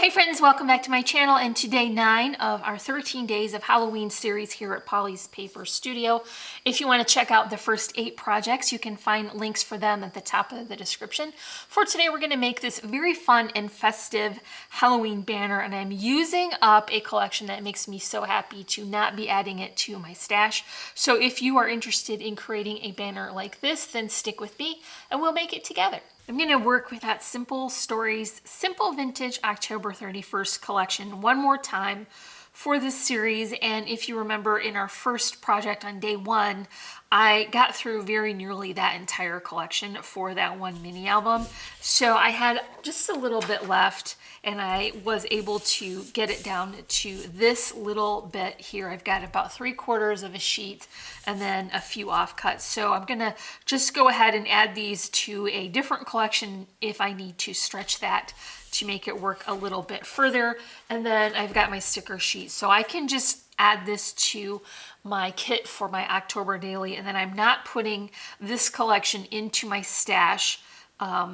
Hi friends, welcome back to my channel and to day 9 of our 13 days of Halloween series here at Polly's Paper Studio. If you want to check out the first 8 projects, you can find links for them at the top of the description. For today, we're going to make this very fun and festive Halloween banner, and I'm using up a collection that makes me so happy to not be adding it to my stash. So if you are interested in creating a banner like this, then stick with me and we'll make it together. I'm going to work with that Simple Stories Simple Vintage October 31st collection one more time for this series. And if you remember, in our first project on day 1, I got through very nearly that entire collection for that one mini album. So I had just a little bit left and I was able to get it down to this little bit here. I've got about 3/4 of a sheet and then a few offcuts. So I'm gonna just go ahead and add these to a different collection if I need to stretch that to make it work a little bit further. And then I've got my sticker sheet. So I can just add this to my kit for my October daily, and then I'm not putting this collection into my stash.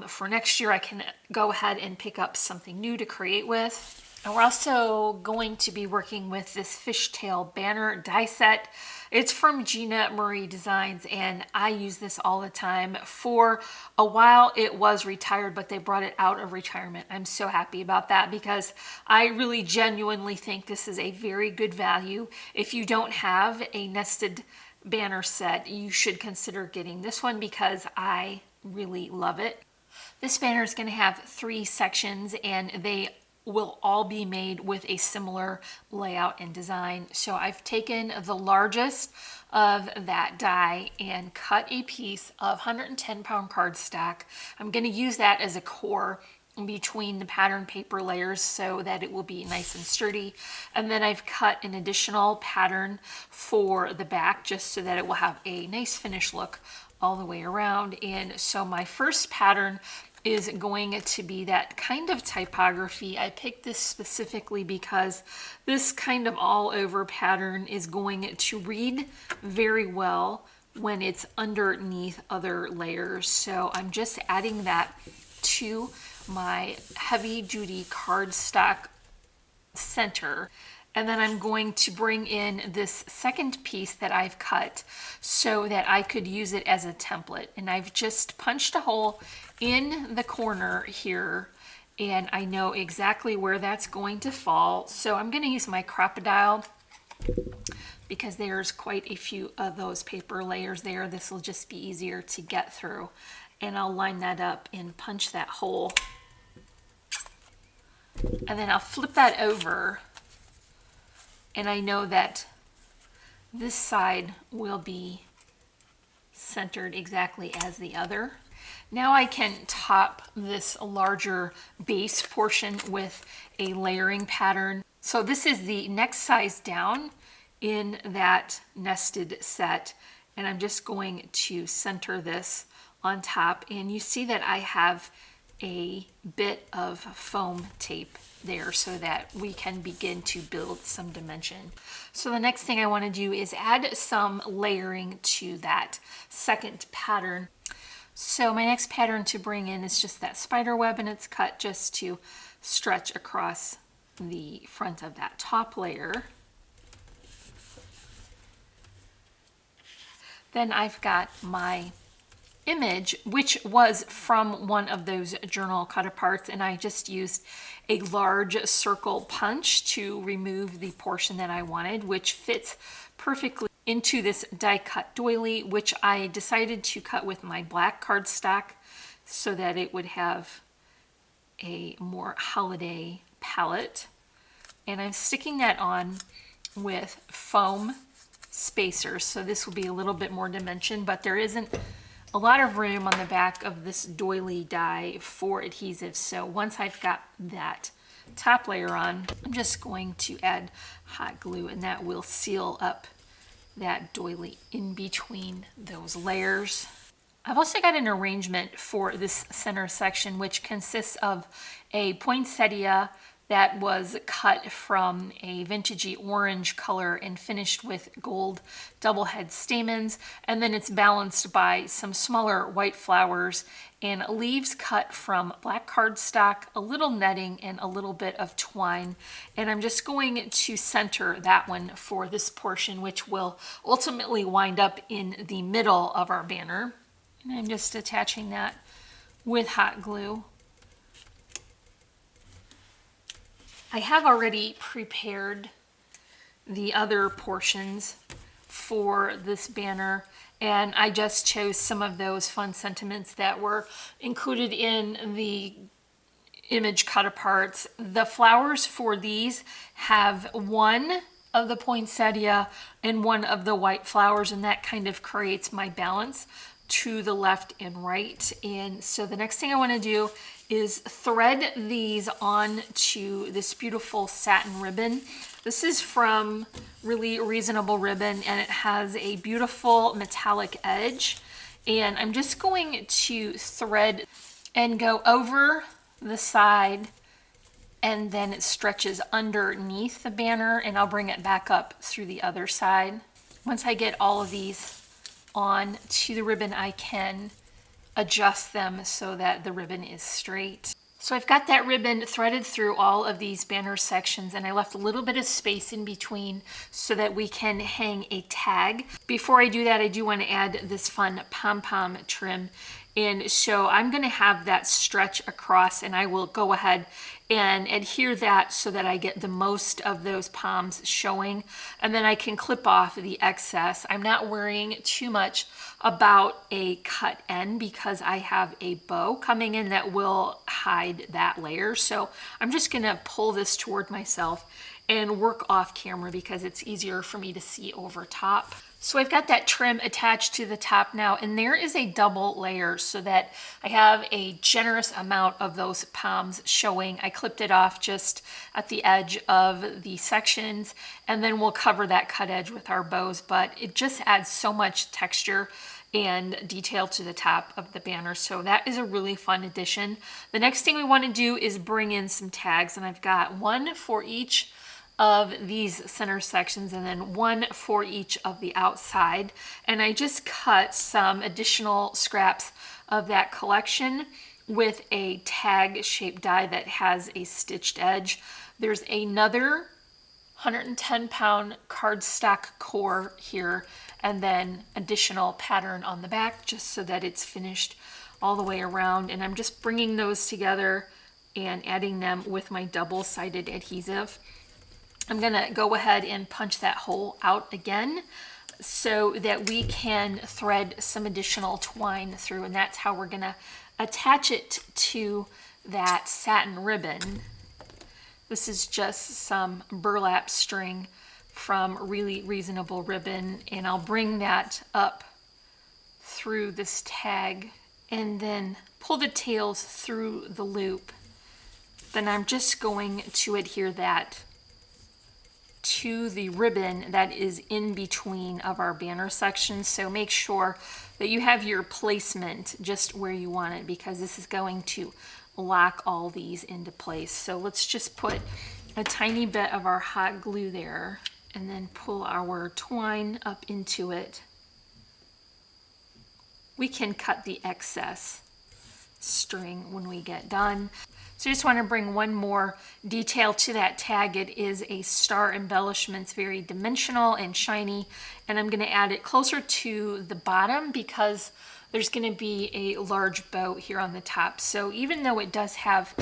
For next year, I can go ahead and pick up something new to create with. And we're also going to be working with this fishtail banner die set. It's from Gina Marie Designs, and I use this all the time. For a while, it was retired, but they brought it out of retirement. I'm so happy about that because I really genuinely think this is a very good value. If you don't have a nested banner set, you should consider getting this one because I really love it. This banner is going to have 3 sections, and they will all be made with a similar layout and design. So I've taken the largest of that die and cut a piece of 110-pound cardstock. I'm going to use that as a core between the pattern paper layers so that it will be nice and sturdy. And then I've cut an additional pattern for the back just so that it will have a nice finished look all the way around. And so my first pattern is going to be that kind of typography. I picked this specifically because this kind of all over pattern is going to read very well when it's underneath other layers. So I'm just adding that to my heavy duty cardstock center. And then I'm going to bring in this second piece that I've cut so that I could use it as a template. And I've just punched a hole in the corner here, and I know exactly where that's going to fall. So I'm going to use my Crocodile because there's quite a few of those paper layers there. This will just be easier to get through. And I'll line that up and punch that hole. And then I'll flip that over. And I know that this side will be centered exactly as the other. Now I can top this larger base portion with a layering pattern. So this is the next size down in that nested set. And I'm just going to center this on top. And you see that I have a bit of foam tape there so that we can begin to build some dimension. So the next thing I want to do is add some layering to that second pattern. So my next pattern to bring in is just that spider web, and it's cut just to stretch across the front of that top layer. Then I've got my image, which was from one of those journal cut aparts, and I just used a large circle punch to remove the portion that I wanted, which fits perfectly into this die cut doily, which I decided to cut with my black cardstock so that it would have a more holiday palette. And I'm sticking that on with foam spacers, so this will be a little bit more dimension, but there isn't a lot of room on the back of this doily die for adhesive. So once I've got that top layer on, I'm just going to add hot glue, and that will seal up that doily in between those layers. I've also got an arrangement for this center section, which consists of a poinsettia that was cut from a vintagey orange color and finished with gold double head stamens. And then it's balanced by some smaller white flowers and leaves cut from black cardstock, a little netting, and a little bit of twine. And I'm just going to center that one for this portion, which will ultimately wind up in the middle of our banner. And I'm just attaching that with hot glue. I have already prepared the other portions for this banner, and I just chose some of those fun sentiments that were included in the image cut aparts. The flowers for these have one of the poinsettia and one of the white flowers, and that kind of creates my balance to the left and right. And so the next thing I want to do is thread these on to this beautiful satin ribbon. This is from Really Reasonable Ribbon, and it has a beautiful metallic edge. And I'm just going to thread and go over the side, and then it stretches underneath the banner, and I'll bring it back up through the other side. Once I get all of these on to the ribbon, I can adjust them so that the ribbon is straight. So I've got that ribbon threaded through all of these banner sections, and I left a little bit of space in between so that we can hang a tag. Before I do that, I do want to add this fun pom-pom trim. And so I'm going to have that stretch across, and I will go ahead and adhere that so that I get the most of those poms showing, and then I can clip off the excess. I'm not worrying too much about a cut end because I have a bow coming in that will hide that layer. So I'm just going to pull this toward myself and work off camera because it's easier for me to see over top. So I've got that trim attached to the top now, and there is a double layer so that I have a generous amount of those poms showing. I clipped it off just at the edge of the sections, and then we'll cover that cut edge with our bows, but it just adds so much texture and detail to the top of the banner. So that is a really fun addition. The next thing we want to do is bring in some tags, and I've got one for each of these center sections and then one for each of the outside. And I just cut some additional scraps of that collection with a tag shaped die that has a stitched edge. There's another 110-pound cardstock core here, and then additional pattern on the back just so that it's finished all the way around. And I'm just bringing those together and adding them with my double-sided adhesive. I'm gonna go ahead and punch that hole out again so that we can thread some additional twine through, and that's how we're gonna attach it to that satin ribbon. This is just some burlap string from Really Reasonable Ribbon, and I'll bring that up through this tag and then pull the tails through the loop. Then I'm just going to adhere that to the ribbon that is in between of our banner sections. So make sure that you have your placement just where you want it, because this is going to lock all these into place. So let's just put a tiny bit of our hot glue there and then pull our twine up into it. We can cut the excess string when we get done. So I just want to bring one more detail to that tag. It is a star embellishment. It's very dimensional and shiny, and I'm going to add it closer to the bottom because there's going to be a large bow here on the top. So even though it does have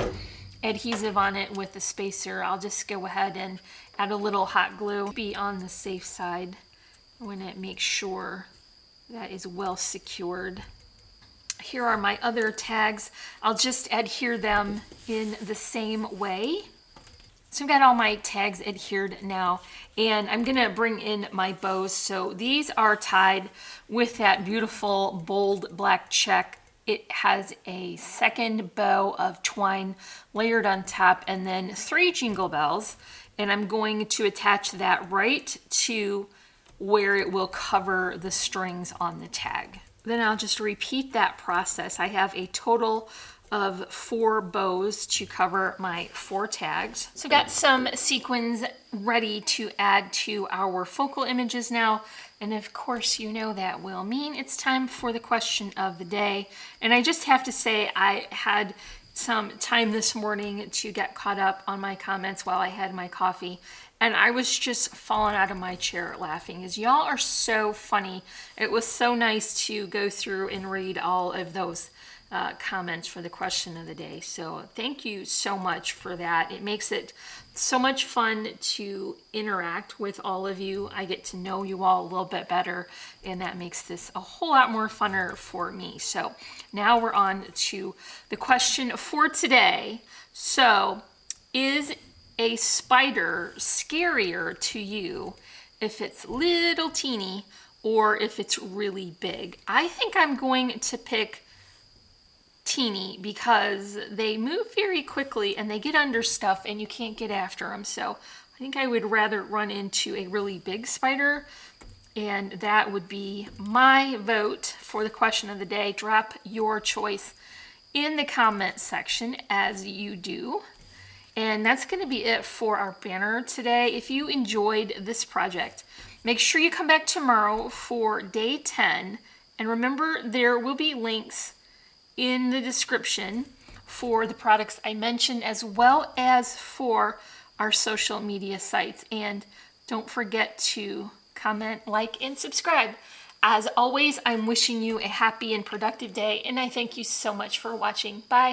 adhesive on it with the spacer, I'll just go ahead and add a little hot glue. Be on the safe side. I want to make sure that is well secured. Here are my other tags. I'll just adhere them in the same way. So I've got all my tags adhered now, and I'm gonna bring in my bows. So these are tied with that beautiful bold black check. It has a second bow of twine layered on top and then 3 jingle bells, and I'm going to attach that right to where it will cover the strings on the tag. Then I'll just repeat that process. I have a total of 4 bows to cover my 4 tags. So I've got some sequins ready to add to our focal images now. And of course, you know that will mean it's time for the question of the day. And I just have to say, I had some time this morning to get caught up on my comments while I had my coffee. And I was just falling out of my chair laughing, as y'all are so funny. It was so nice to go through and read all of those comments for the question of the day. So thank you so much for that. It makes it so much fun to interact with all of you. I get to know you all a little bit better, and that makes this a whole lot more funner for me. So now we're on to the question for today. So, is a spider scarier to you if it's little teeny or if it's really big? I think I'm going to pick teeny because they move very quickly and they get under stuff and you can't get after them. So I think I would rather run into a really big spider, and that would be my vote for the question of the day. Drop your choice in the comment section as you do. And that's going to be it for our banner today. If you enjoyed this project, make sure you come back tomorrow for day 10. And remember, there will be links in the description for the products I mentioned, as well as for our social media sites. And don't forget to comment, like, and subscribe. As always, I'm wishing you a happy and productive day, and I thank you so much for watching. Bye.